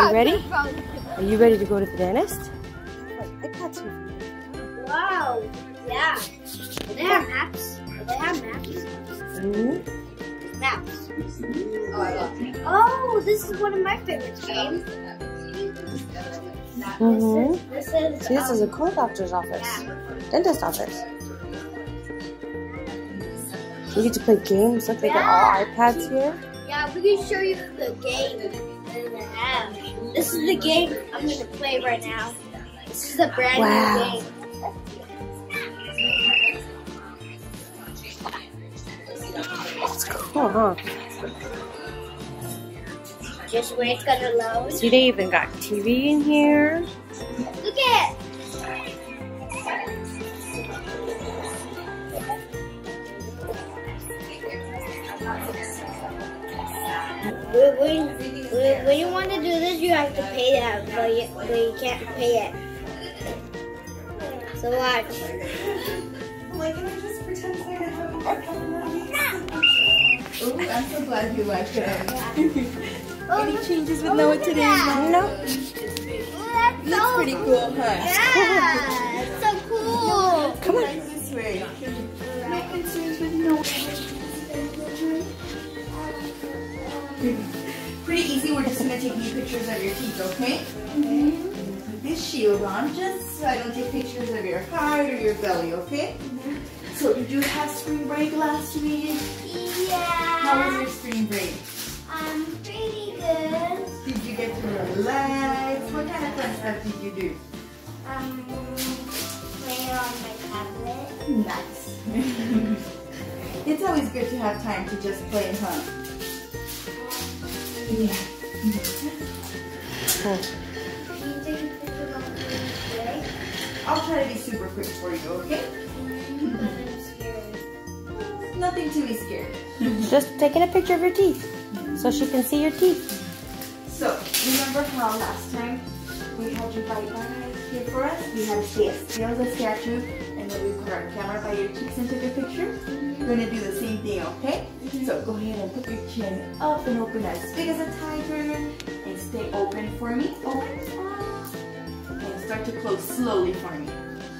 you ready? Are you ready to go to the dentist? Wow. Yeah. Do they have maps? Do they have maps? Mm-hmm. Maps. Oh, I love it. Oh, this is one of my favorite games. Mm-hmm. This is a cool doctor's office. Dentist office. You get to play games. Look, they got all iPads here. Yeah, we can show you the game that they have. This is the game I'm going to play right now. This is a brand new game. It's cool, huh? Just where it's going to load. See, they even got TV in here. Look at it. When you want to do this, you have to pay that, but you can't pay it. So watch. Like, can I just pretend like I have a couple more weeks? Oh, I'm so glad you like it. Any changes with Noah today? No. That's pretty cool, huh? Yeah, it's so cool. Come on. This way. No concerns with Noah. Pretty easy. We're just going to take new pictures of your teeth, okay? Put this shield on just so I don't take pictures of your heart or your belly, okay? So, did you have spring break last week? Yeah. How was your spring break? Pretty good. Did you get to relax? What kind of fun stuff did you do? Play on my tablet. Nice. It's always good to have time to just play, huh? Yeah. Can you take a picture of me today? I'll try to be super quick for you, okay? But I'm scared. Nothing to be scared. Just taking a picture of your teeth so she can see your teeth. So, remember how last time we had you bite one right here for us? We had to stay as still as a statue, and then we put our camera by your cheeks and took a picture. We're going to do the same thing, okay? So, go ahead and put your chin up and open as big as a tiger. And stay open for me. Open. And start to close slowly for me.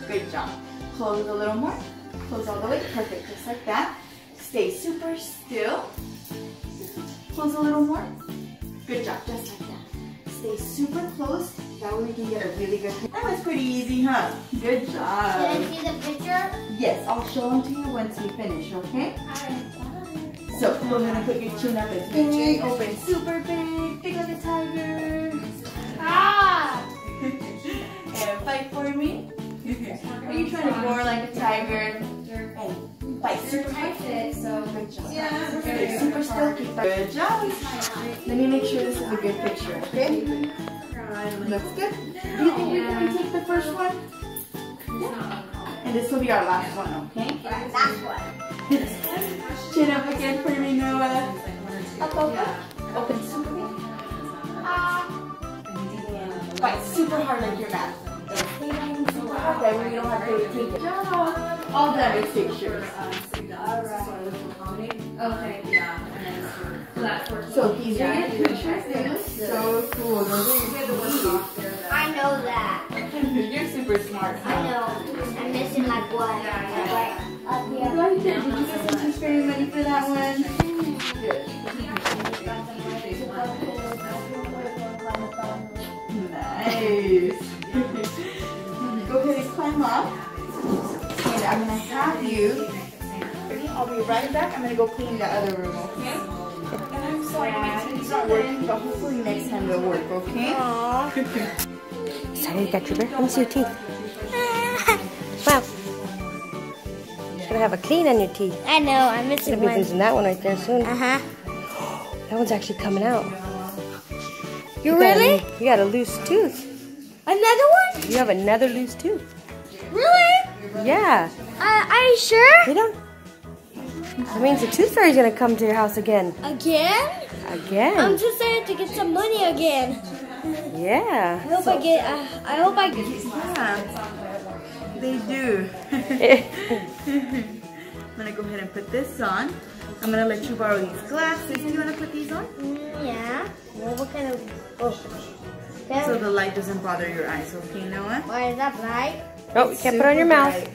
Good job. Close a little more. Close all the way. Perfect. Just like that. Stay super still. Close a little more. Good job. Just like that. Stay super close. That way we can get a really good picture. That was pretty easy, huh? Good job. Can I see the picture? Yes, I'll show them to you once we finish, okay? So, go ahead and put your chin up as big, open super big, big like a tiger. Ah! And fight for me. Are you trying to roar like a tiger? And fight super quick. So, good job. Yeah. Super still, keep fighting. Good job. Let me make sure this is a good picture, okay? Looks good. Do you think we can take the first one? Yeah. And this will be our last one, okay? Last one. Chin up again for me, Noah. Up, up. Open super big. Fight super hard like your mouth. Super hard, that way we don't have to take it. Good job. All done with pictures. Okay, yeah. So these are your pictures. They look so cool. Those are your teeth. I know that. You're super smart. I know. I'm missing like what? Like up here. Did you get some teeth fairy money for that one? Good. Nice. Go ahead and climb up. And I'm going to have you. I'll be right back. I'm going to go clean the other room, okay? And I'm sorry my teeth's not working, but hopefully next time they'll work, okay? Aww. Sorry, you got your breath. Let me see your teeth. Wow. You're gonna have a clean on your teeth. I know. I'm missing You're gonna be one. losing that one right there soon. Uh-huh. That one's actually coming out. You really? You got a loose tooth. Another one? You have another loose tooth. Really? Yeah. Are you sure? You don't. That means the tooth fairy's gonna come to your house again. Again? Again. I'm just there to get some money again. Yeah. I hope I get. I hope I get. Yeah, they do. I'm gonna go ahead and put this on. I'm gonna let you borrow these glasses. Do you wanna put these on? Yeah. Well, what kind of? Oh. So the light doesn't bother your eyes, okay, Noah? Why is that bright? Oh, you can't put it on your Super mouth. bright.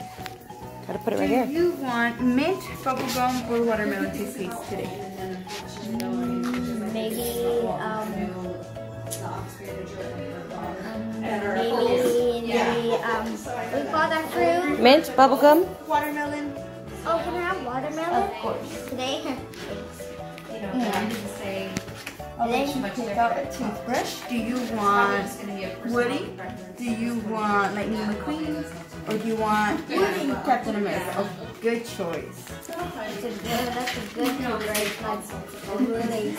Gotta put it right Do here. you want mint, bubblegum, or watermelon toothpaste today? Maybe what do you call that fruit? Mint, bubblegum. Watermelon. Oh, can I have watermelon? Of course. Today? And I'll let you pick out a toothbrush. Do you want Woody? Do you want Lightning McQueen? Or do you want Woody Captain America? Oh, good choice. That's a good toothbrush. Like really.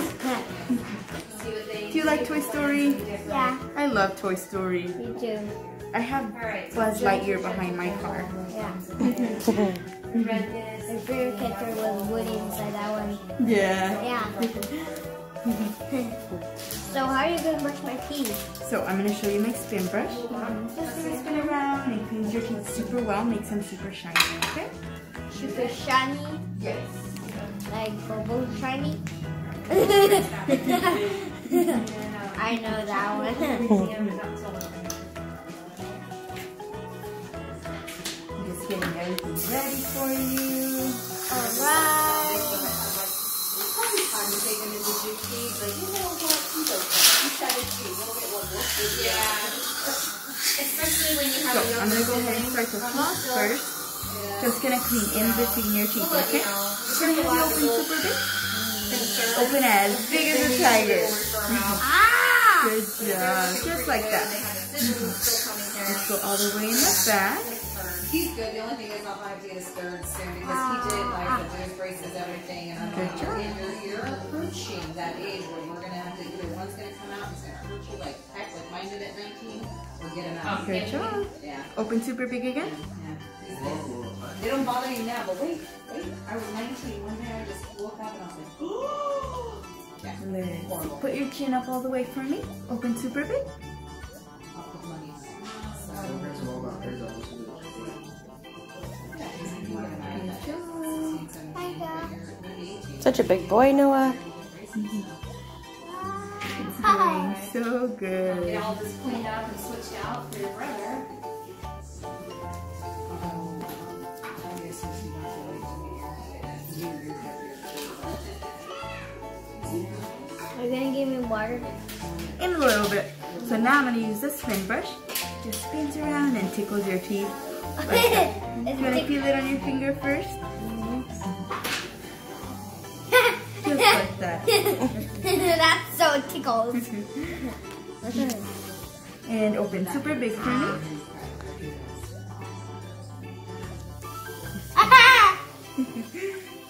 Do you like Toy Story? Yeah, I love Toy Story. me too. I have Buzz Lightyear behind my car. Yeah. My favorite character was Woody inside that one. Yeah. Yeah. So how are you gonna brush my teeth? So I'm gonna show you my spin brush. Just gonna spin around and cleans your teeth super well, makes them super shiny, okay? Super shiny, Yes. like bubble shiny. I know that one. I'm just getting everything ready for you. Alright. So I'm gonna go ahead and start the floss first. Just gonna clean in between your teeth, okay? We're gonna have you open super big. Open as big as a tiger. Ah! Good job. Just like that. Let's go all the way in the back. He's good. The only thing is I'll have to get his third soon because he did like the his braces, everything, and I'm like, you're approaching that age where we're gonna have to either one's gonna come out and it's gonna hurt you like heck, like mine did at 19, or get him out. Good job. Yeah. Open super big again. Yeah. They don't bother me now, but wait. I was 19. One day I just woke up and I was like, oh. Yeah. Let's put your chin up all the way for me. Open super big. I'll put money. Such a big boy, Noah. Hi. So good. Get all this cleaned up and switched out for your brother. Are you gonna give me water? In a little bit. So now I'm gonna use the spin brush. Just spins around and tickles your teeth. Like that. You wanna feel it on your finger first? Just like that. That's so tickles. And open super big for me.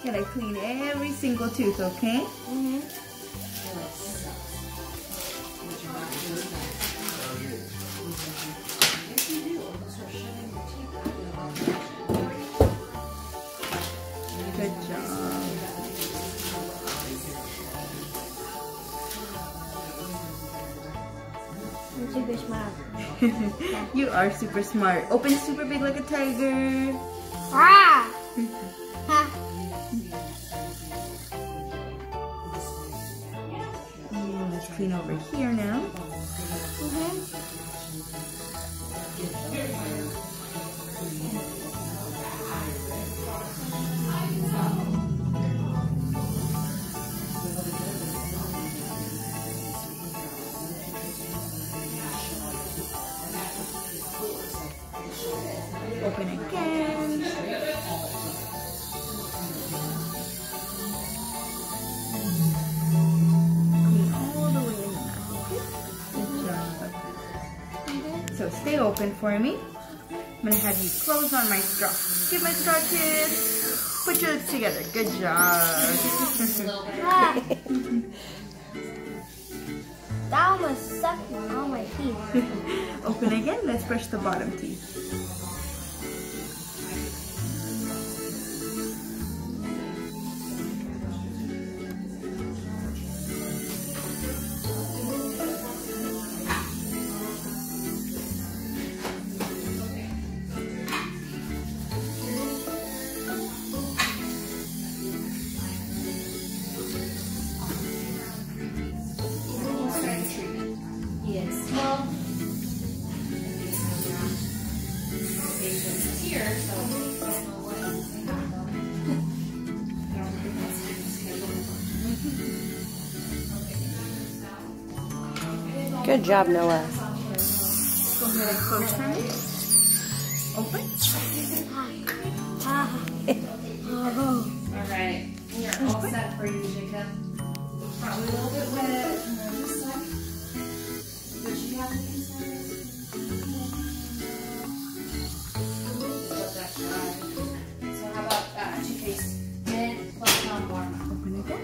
Gotta clean every single tooth, okay? Good job. I'm super smart. You are super smart. Open super big like a tiger. Ah! Let's clean over here now. Open again. Clean all the way in the back, okay? Good job. So stay open for me. I'm gonna have you close on my straw. Give my straw a kiss. Put your lips together. Good job. That almost sucked all my teeth. Open again. Let's brush the bottom teeth. Good job, Noah. Go ahead and close for me. Open. Alright, you're all set for you, Jacob. Probably a little bit wet. Just a sec. Did you have anything inside? Let that dry. So how about toothpaste? Mint plus non-warm. Open again.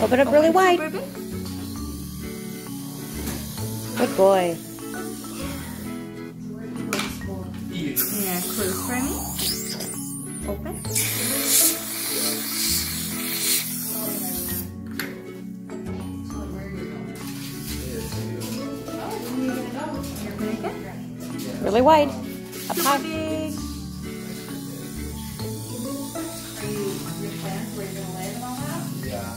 Open up really wide. Super big. Good boy. And close for me. Open. Open again. Really wide. Up Super high. big. Are you your plans where you're gonna land and all that? Yeah.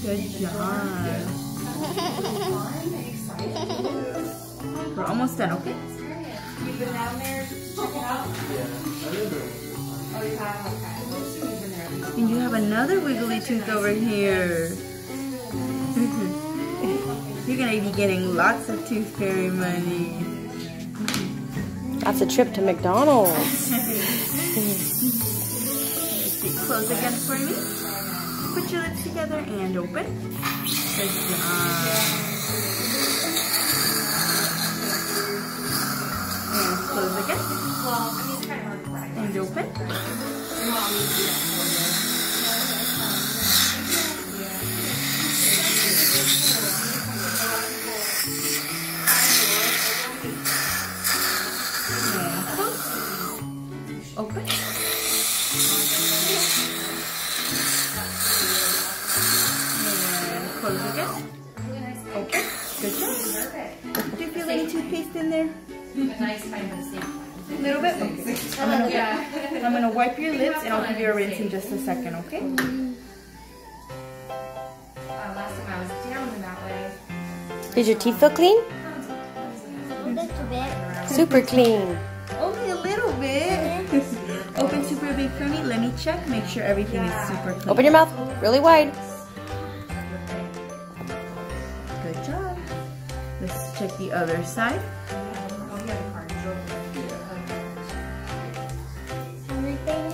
Good job. We're almost done, okay? You've been down there to check it out? Oh, you have? Okay. Well, you've been there. And you have another wiggly tooth over here. You're gonna be getting lots of tooth fairy money. That's a trip to McDonald's. Close again for me. Put your lips together and open. Good job. And close again. Well, I mean, it's kind of hard to write. And open. And close. Open. And close again. Okay. Good job. Do you feel any toothpaste in there? A nice time for the same. A little bit? Okay. I'm gonna wipe your lips and I'll give you a rinse in just a second, okay? Last time I was down that way. Did your teeth feel clean? A little bit. Super clean. Only a little bit. Open super big for me. Let me check. Make sure everything is super clean. Open your mouth really wide. Good job. Let's check the other side. Anything?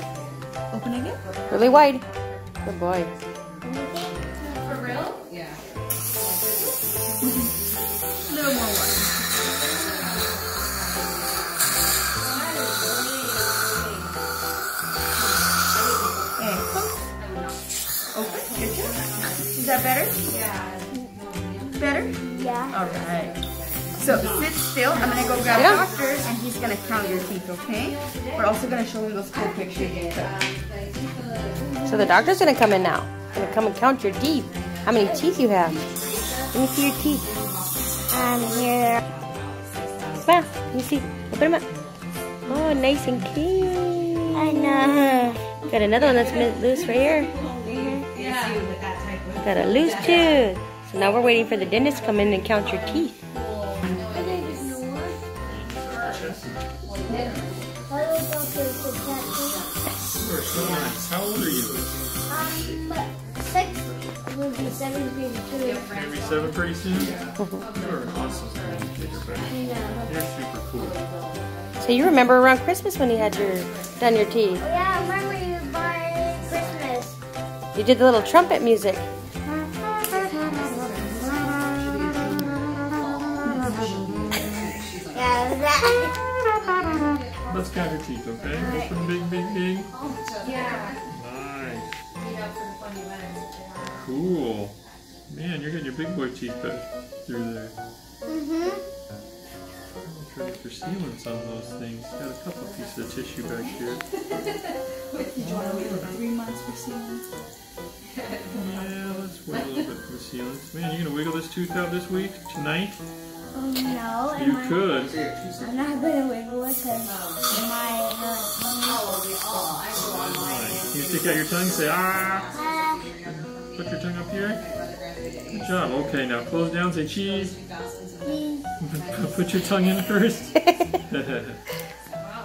Open again. Really wide. Good boy. Anything? For real? Yeah. A little more wide. And close. Open. Good job. Is that better? Yeah. Better? Yeah. Alright. So sit still. I'm gonna go grab Sit the down. doctor and he's gonna count your teeth, okay? We're also gonna show him those cool pictures you took. So the doctor's gonna come in now. Gonna come and count your teeth. How many teeth you have? Let me see your teeth. Here. Smile. Let me see. Open them up. Oh, nice and clean. I know. Got another one that's loose right here. Yeah. With that type of Got a loose tooth. So now we're waiting for the dentist to come in and count your teeth. Sure, so nice. How old are you? 6. Will be 7 Maybe 7 pretty soon? You're awesome. You're super cool. So you remember around Christmas when you had done your teeth. Yeah, I remember you buying Christmas. You did the little trumpet music. Yeah, that. Let's count your teeth, okay? Open big, big, big. yeah. Nice. You know, for the funny ones. Cool. Man, you're getting your big boy teeth back through there. Mhm. I'm not sure if there's sealants on those things. Got a couple pieces of tissue back here. Did you want to wait like 3 months for sealants? Yeah, let's wait a little bit for the sealants. Man, you gonna wiggle this tooth out this week? Tonight? No, You could. I'm not gonna wiggle it because my Nice. Can you stick out your tongue and say, ah? Put your tongue up here. Good job. Okay, now close down, say cheese. Put your tongue in first.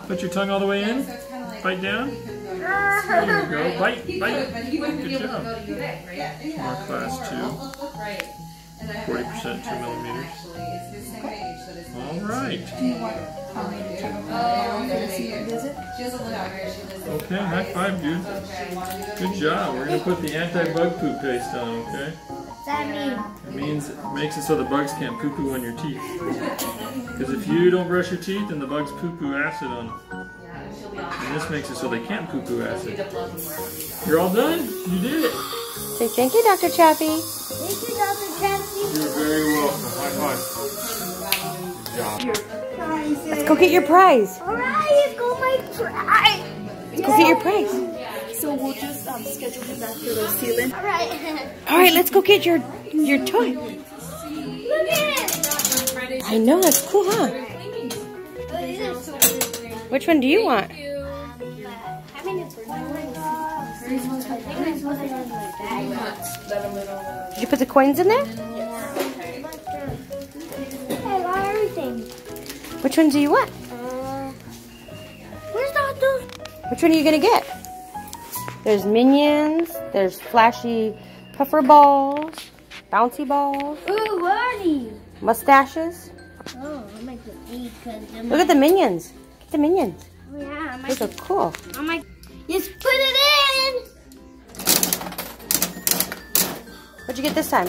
Put your tongue all the way in. So it's kind of like Bite down. he couldn't go to There you go. Bite, He bite. could, but he wouldn't be Good able to job. go to UA, right? More class 2. Right. And I have 40% I have a 2 cousin, millimeters. Actually, it's his same age, so it's All right. Do you want Tommy to take a visit? She doesn't live out here. She lives in Okay, high five, dude. Good job. We're going to put the anti-bug poop paste on, okay? What's that mean? It means it makes it so the bugs can't poo-poo on your teeth. Because if you don't brush your teeth, then the bugs poo-poo acid on them. And this makes it so they can't poo-poo acid. You're all done? You did it. Say thank you, Dr. Chappie. Thank you, Dr. Chappie. You're very welcome. High five. Good job. Let's go get your prize. Alright, let's go my prize. Let's go get your prize. So we'll just schedule him back for the ceiling. Alright. All right, let's go get your toy. Look at it. I know, it's cool, huh? Which one do you want? Did you put the coins in there? I got everything. Which one do you want? Where's Doctor? Which one are you gonna get? There's minions, there's flashy puffer balls, bouncy balls, Ooh, what are these? mustaches. Oh, I might get these because Look at the minions. Get the minions. yeah, I might. Those are cool. I might. Just put it in. What'd you get this time?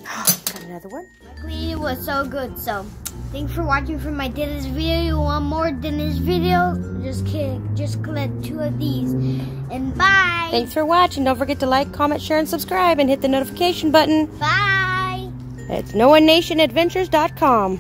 Got another one. Luckily, it was so good. So, thanks for watching for my Dennis video. You want more Dennis video? Just collect 2 of these. And bye. Thanks for watching. Don't forget to like, comment, share, and subscribe, and hit the notification button. Bye. It's NoOneNationAdventures.com.